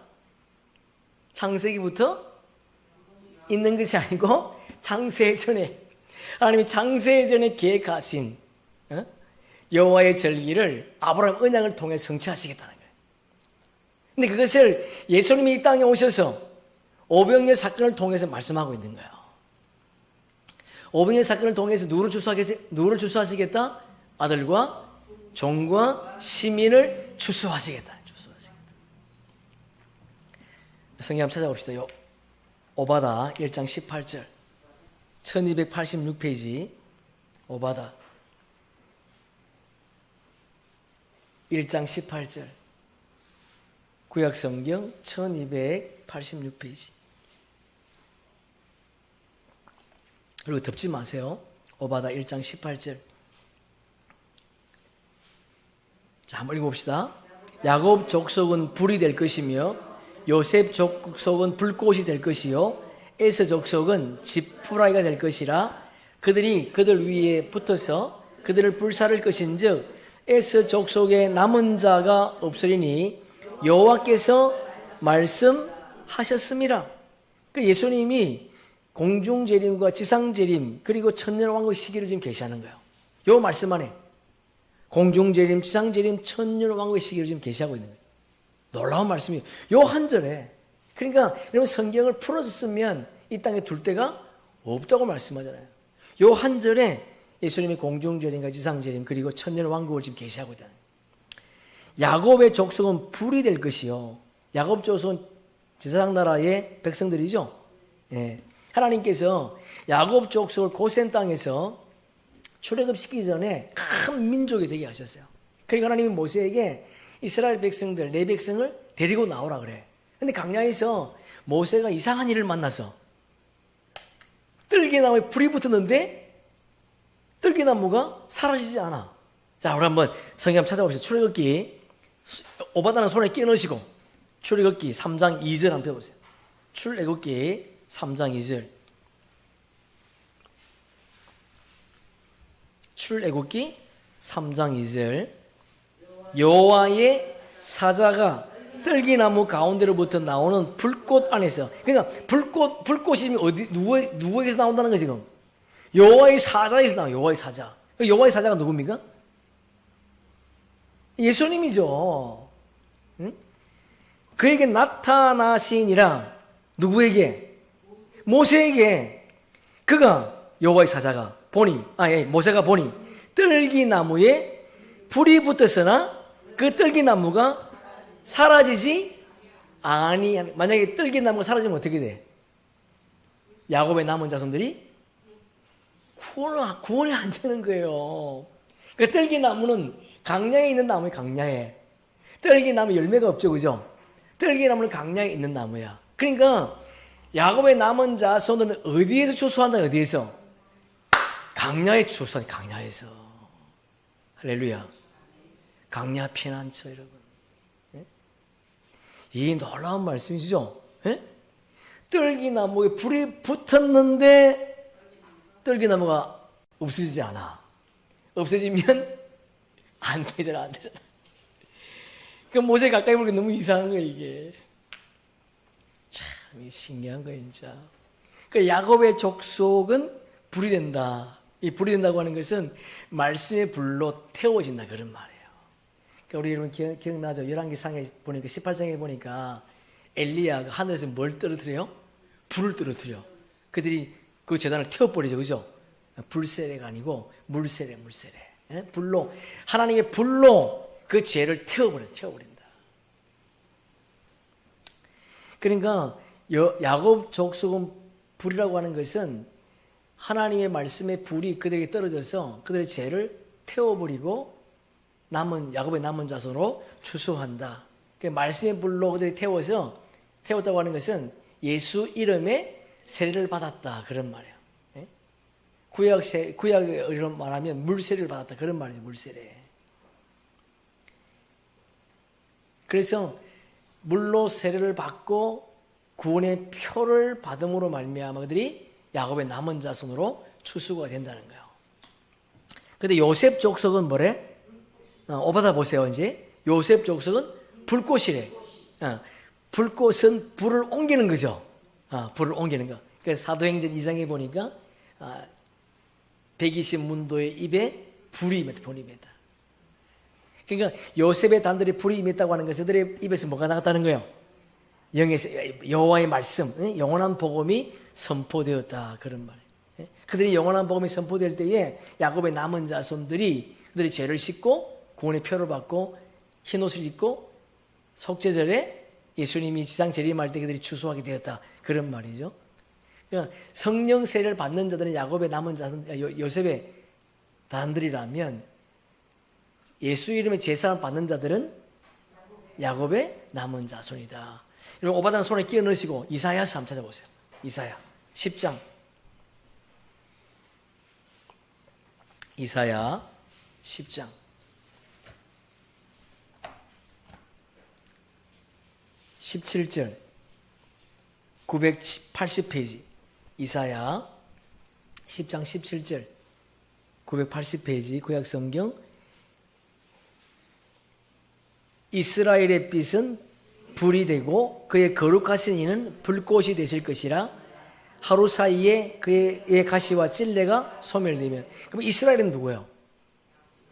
창세기부터 있는 것이 아니고 창세전에 하나님이 창세전에 계획하신 여호와의 절기를 아브라함 언약을 통해 성취하시겠다는 거예요. 근데 그것을 예수님이 이 땅에 오셔서 오병이어 사건을 통해서 말씀하고 있는 거예요. 오병이어 사건을 통해서 누구를 추수하시겠다? 아들과 종과 시민을 추수하시겠다. 성경 한번 찾아봅시다. 오바다 1장 18절 1286페이지 오바다 1장 18절 구약성경 1286페이지. 그리고 덮지 마세요. 오바다 1장 18절. 자, 한번 읽어봅시다. 야곱 족속은 불이 될 것이며 요셉 족속은 불꽃이 될 것이요 에서 족속은 지푸라기가 될 것이라. 그들이 그들 위에 붙어서 그들을 불사를 것인즉 에서 족속에 남은 자가 없으리니 여호와께서 말씀하셨습니다. 그러니까 예수님이 공중재림과 지상재림 그리고 천년왕국 시기를 지금 계시하는 거예요. 요 말씀 안에 공중재림, 지상재림, 천년왕국의 시기를 지금 계시하고 있는 거예요. 놀라운 말씀이에요. 요 한 절에. 그러니까 여러분 성경을 풀어서 쓰면 이 땅에 둘 데가 없다고 말씀하잖아요. 요 한 절에 예수님이 공중재림과 지상재림 그리고 천년왕국을 지금 계시하고 있잖아요. 야곱의 족속은 불이 될 것이요. 야곱 족속은 지상 나라의 백성들이죠. 예. 하나님께서 야곱 족속을 고센 땅에서 출애굽시키기 전에 큰 민족이 되게 하셨어요. 그러니까 하나님이 모세에게 이스라엘 백성들, 내 백성을 데리고 나오라 그래. 근데 강야에서 모세가 이상한 일을 만나서 뜰기나무에 불이 붙었는데 뜰기나무가 사라지지 않아. 자, 우리 한번 성경 찾아봅시다. 출애굽기 오바다는 손에 끼 넣으시고 출애굽기 3장 2절 한번 펴보세요. 출애굽기 3장 2절. 출애굽기 3장 2절. 여호와의 사자가 뜰기나무 가운데로부터 나오는 불꽃 안에서. 그러니까 불꽃이 누구에게서 나온다는 거예요 지금? 여호와의 사자에서 나와요. 여호와의 사자. 여호와의 사자가 누굽니까? 예수님이죠. 응? 그에게 나타나시니라. 누구에게? 모세에게. 그가 여호와의 사자가 보니, 모세가 보니 뜰기나무에 불이 붙었으나 그 뜰기나무가 사라지지 아니. 만약에 뜰기나무가 사라지면 어떻게 돼? 야곱의 남은 자손들이 구원이 안 되는 거예요. 그 뜰기나무는 강야에 있는 나무에 강야에. 뜰기나무 열매가 없죠, 그죠? 뜰기나무는 강량이 있는 나무야. 그러니까 야곱의 남은 자손은 어디에서 추수한다? 어디에서? 강야에 추수한다. 강야에서. 할렐루야. 강야 피난처 여러분. 예? 이 놀라운 말씀이시죠? 예? 뜰기나무에 불이 붙었는데 뜰기나무가 없어지지 않아. 없어지면 안 되잖아. 안 되잖아. 그 모세 가까이 보니까 너무 이상한 거야 이게. 참 신기한 거야 진짜. 그 야곱의 족속은 불이 된다. 이 불이 된다고 하는 것은 말씀의 불로 태워진다 그런 말이에요. 그러니까 우리 여러분 기억나죠? 열왕기상에 보니까 18장에 보니까 엘리야가 하늘에서 뭘 떨어뜨려요? 불을 떨어뜨려. 그들이 그 제단을 태워버리죠, 그죠? 불세례가 아니고 물세례. 예? 불로 하나님의 불로 그 죄를 태워버린다. 그러니까 야곱 족속은 불이라고 하는 것은 하나님의 말씀의 불이 그들에게 떨어져서 그들의 죄를 태워버리고 야곱의 남은 자손으로 추수한다. 그러니까 말씀의 불로 그들이 태웠다고 하는 것은 예수 이름의 세례를 받았다 그런 말이에요. 예? 구약으로 말하면 물세례를 받았다 그런 말이죠. 물세례. 그래서 물로 세례를 받고 구원의 표를 받음으로 말미암아 그들이 야곱의 남은 자손으로 추수가 된다는 거예요. 근데 요셉 족속은 뭐래? 오바다 보세요. 이제 요셉 족속은 불꽃이래. 불꽃은 불을 옮기는 거죠. 불을 옮기는 거. 그래서 사도행전 2장에 보니까 120문도의 입에 불이 임했다. 그러니까 요셉의 단들이 불이 임했다고 하는 것은 그들의 입에서 뭐가 나갔다는 거예요? 영에서 여호와의 말씀, 영원한 복음이 선포되었다 그런 말이에요. 그들이 영원한 복음이 선포될 때에 야곱의 남은 자손들이 그들의 죄를 씻고 구원의 표를 받고 흰옷을 입고 속죄절에 예수님이 지상 재림할 때 그들이 추수하게 되었다 그런 말이죠. 그러니까 성령 세례를 받는 자들은 야곱의 남은 자손, 요셉의 단들이라면 예수 이름의 제사를 받는 자들은 야곱의 남은 자손이다. 여러분 오바당 손에 끼워 넣으시고 이사야서 한번 찾아보세요. 이사야 10장. 이사야 10장. 17절 980페이지 이사야 10장 17절 980페이지 구약성경. 이스라엘의 빛은 불이 되고 그의 거룩하신 이는 불꽃이 되실 것이라. 하루 사이에 그의 가시와 찔레가 소멸되면. 그럼 이스라엘은 누구예요?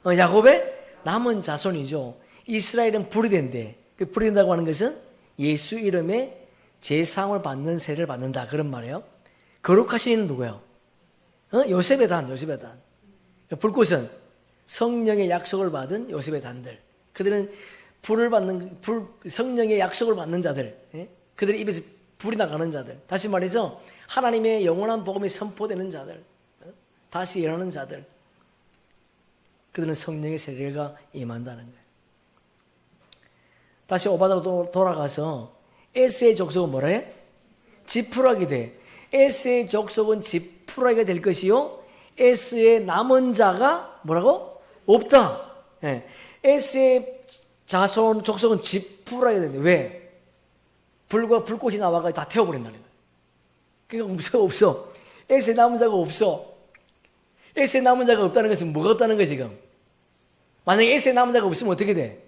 야곱의 남은 자손이죠. 이스라엘은 불이 된대. 불이 된다고 하는 것은 예수 이름의 제사함을 받는 세례를 받는다 그런 말이에요. 거룩하신 이는 누구예요? 요셉의 단. 불꽃은 성령의 약속을 받은 요셉의 단들. 그들은 성령의 약속을 받는 자들, 그들의 입에서 불이 나가는 자들, 다시 말해서 하나님의 영원한 복음이 선포되는 자들, 다시 일어나는 자들, 그들은 성령의 세례가 임한다는 거예요. 다시 오바다로 돌아가서 에스의 족속은 뭐라 해? 지푸라기 돼. 에스의 족속은 지푸라기가 될 것이요 에스의 남은 자가 뭐라고? 없다. 에스의 자손 족속은 지푸라기가 되는데 왜? 불과 불꽃이 나와가 다 태워버린다는 거예요. 그러니까 없어. 에스의 남은 자가 없어. 에스의 남은 자가 없다는 것은 뭐가 없다는 거예요 지금? 만약에 에스의 남은 자가 없으면 어떻게 돼?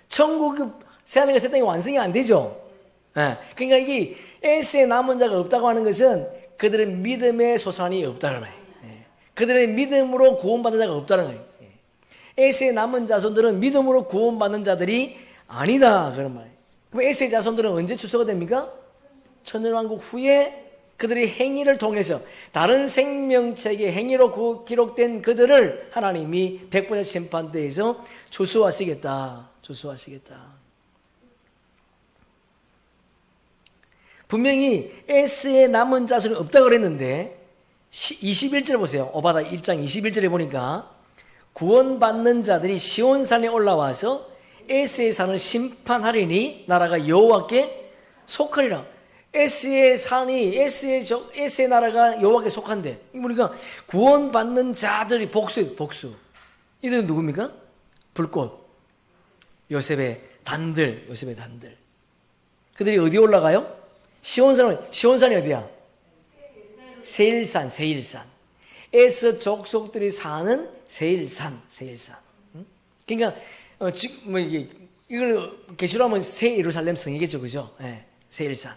천국 새하늘과 새 땅이 완성이 안 되죠. 그러니까 이게 에스의 남은 자가 없다고 하는 것은 그들의 믿음의 소산이 없다는 거예요. 그들의 믿음으로 구원받는 자가 없다는 거예요. 에스의 남은 자손들은 믿음으로 구원받는 자들이 아니다 그런 말이에요. 그럼 에스의 자손들은 언제 추수가 됩니까? 천년왕국 후에 그들의 행위를 통해서 다른 생명체의 행위로 기록된 그들을 하나님이 백보자 심판대에서 추수하시겠다. 분명히 에스의 남은 자손이 없다고 그랬는데 21절 보세요. 오바다 1장 21절에 보니까 구원받는 자들이 시온산에 올라와서 에스의 산을 심판하리니 나라가 여호와께 속하리라. 에스의 산이 에스의 나라가 여호와께 속한데, 우리가 구원받는 자들이 복수. 이들은 누굽니까? 불꽃, 요셉의 단들. 그들이 어디 올라가요? 시온산이 어디야? 세일산. 에스 족속들이 사는 세일산. 그러니까 이걸 계시로 하면 새 예루살렘 성이겠죠, 그죠? 네, 세일산.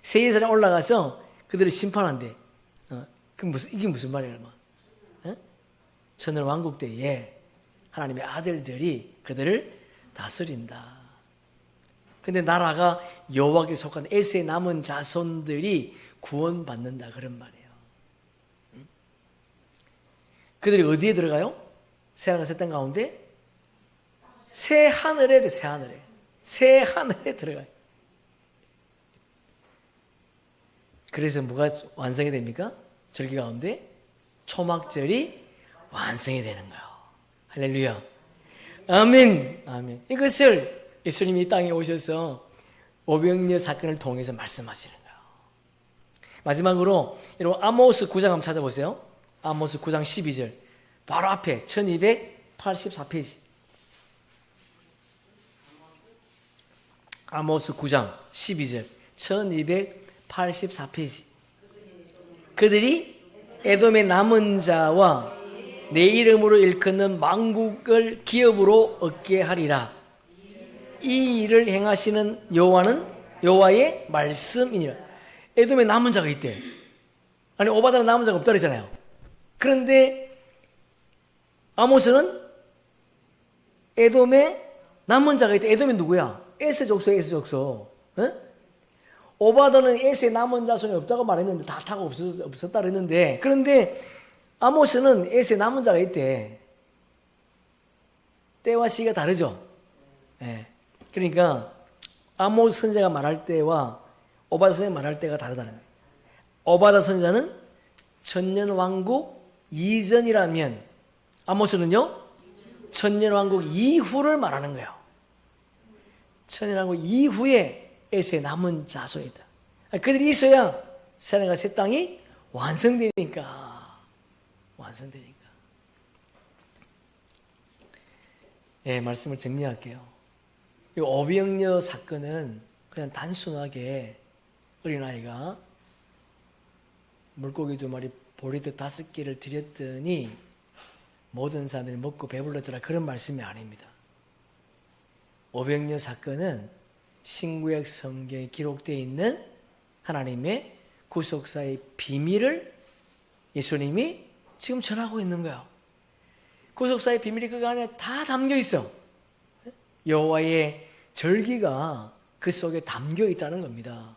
세일산에 올라가서 그들을 심판한대. 이게 무슨 말이야, 천년 왕국 때에 하나님의 아들들이 그들을 다스린다. 근데 나라가 여호와께 속한 에스의 남은 자손들이 구원받는다, 그런 말이에요. 그들이 어디에 들어가요? 새하늘 새 땅 가운데 새 하늘에 들어가요. 그래서 뭐가 완성이 됩니까? 절기 가운데 초막절이 완성이 되는 거예요. 할렐루야. 아멘. 이것을 예수님이 이 땅에 오셔서 오병이어 사건을 통해서 말씀하시는 거예요. 마지막으로 여러분 아모스 9장 한번 찾아보세요. 아모스 9장 12절. 바로 앞에 1284페이지. 아모스 9장 12절 1284페이지. 그들이 에돔의 남은 자와 내 이름으로 일컫는 만국을 기업으로 얻게 하리라. 이 일을 행하시는 여호와는 여호와의 말씀이니라. 에돔에 남은 자가 있대. 아니 오바다는 남은 자가 없다 그러잖아요. 그런데 아모스는 에돔에 남은 자가 있대. 에돔이 누구야? 에스 족속. 오바다는 에스의 남은 자손이 없다고 말했는데 다 타고 없었다 그랬는데, 그런데 아모스는 에스의 남은 자가 있대. 때와 시기가 다르죠. 네. 그러니까 아모스 선지자가 말할 때와 오바다 선지자가 말할 때가 다르다는 거예요. 오바다 선지자는 천년왕국 이전이라면 아모스는요 천년왕국 이후를 말하는 거예요. 천년왕국 이후에 에스의 남은 자손이다. 그들이 있어야 새하늘과 새 땅이 완성되니까. 예, 말씀을 정리할게요. 이 오병이어 사건은 그냥 단순하게 어린아이가 물고기 2마리 보리떡 5개를 드렸더니 모든 사람들이 먹고 배불렀더라, 그런 말씀이 아닙니다. 오병이어 사건은 신구약 성경에 기록되어 있는 하나님의 구속사의 비밀을 예수님이 지금 전하고 있는 거예요. 구속사의 비밀이 그 안에 다 담겨 있어. 여호와의 절기가 그 속에 담겨 있다는 겁니다.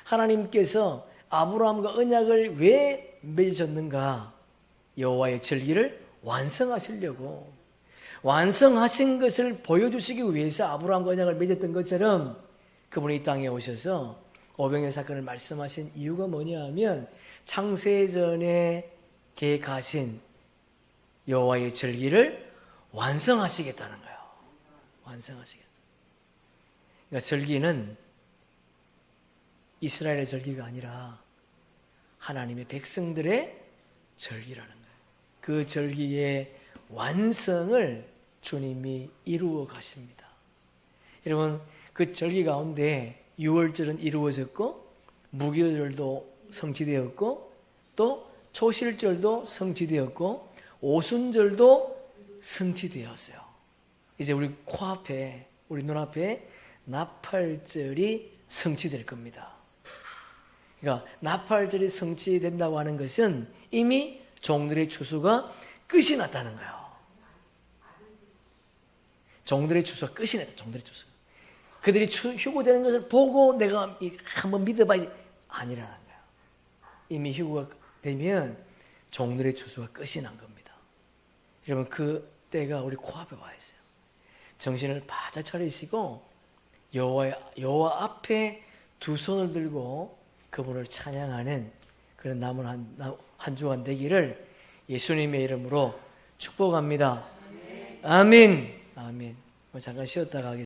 하나님께서 아브라함과 언약을 왜 맺으셨는가? 여호와의 절기를 완성하시려고, 완성하신 것을 보여주시기 위해서 아브라함과 언약을 맺었던 것처럼 그분이 이 땅에 오셔서 오병이어 사건을 말씀하신 이유가 뭐냐 하면 창세전에 계획하신 여호와의 절기를 완성하시겠다는 거예요. 완성하시겠다. 그러니까 절기는 이스라엘의 절기가 아니라 하나님의 백성들의 절기라는 거예요. 그 절기의 완성을 주님이 이루어 가십니다. 여러분, 그 절기 가운데 유월절은 이루어졌고 무교절도 성취되었고 또 초실절도 성취되었고 오순절도 성취되었어요. 이제 우리 코앞에, 우리 눈앞에 나팔절이 성취될 겁니다. 그러니까 나팔절이 성취된다고 하는 것은 이미 종들의 추수가 끝이 났다는 거예요. 종들의 추수가 끝이 났다. 종들의 추수. 그들이 휴고되는 것을 보고 내가 한번 믿어봐야지, 아니라는 거예요. 이미 휴고가 되면 종들의 추수가 끝이 난 겁니다. 여러분, 그 때가 우리 코앞에 와 있어요. 정신을 바짝 차리시고 여호와 앞에 두 손을 들고 그분을 찬양하는 그런 남은 한 주간 되기를 예수님의 이름으로 축복합니다. 아멘. 아멘. 잠깐 쉬었다가 하겠습니다.